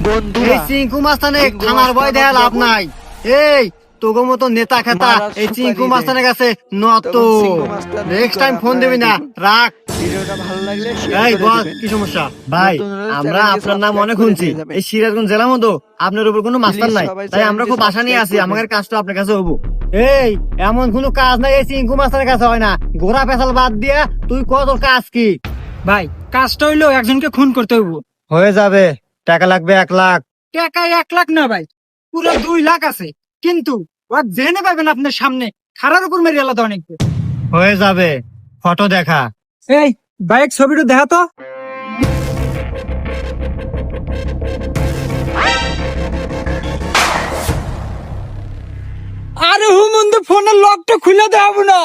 বন্ধুরা, এই চিঙ্কু মাস্তানে থানার ভয় দেয়া লাভ নাই। এই তোগো মতো নেতা খেতা এই চিঙ্কু মাস্তানের কাছে নত। নেক্সট টাইম ফোন দিবি না, রাখ। ভিডিওটা ভালো লাগলে এই বল, কি সমস্যা? ভাই, আমরা আপনার নাম অনেক শুনছি এই সিরাজগঞ্জ জেলার মতো আপনার উপর কোনো মাস্টার নাই, তাই আমরা খুব আশা নিয়ে আছি আমাদের কাজটা আপনার কাছে হবো। এই এমন কোনো কাজ নাই এই চিঙ্কু মাস্টারের কাছে হয় না। ঘোড়া পেছাল বাদ দিয়া তুই কত কাজ কি? ভাই, কাজটা হইলো একজনকে খুন করতে হইব। হয়ে যাবে, টাকা লাগবে 1 লাখ। টাকা 1 লাখ না ভাই, পুরো 2 লাখ আছে। কিন্তু ওর জেনে পাবেন আপনার সামনে খারার উপর মেরে আলাদা অনেক। হয়ে যাবে, ফটো দেখা। এই বাইক ছবিটা দেখা তো। আরে হুমন্দ ফোনের লকটা খুলে দেব না।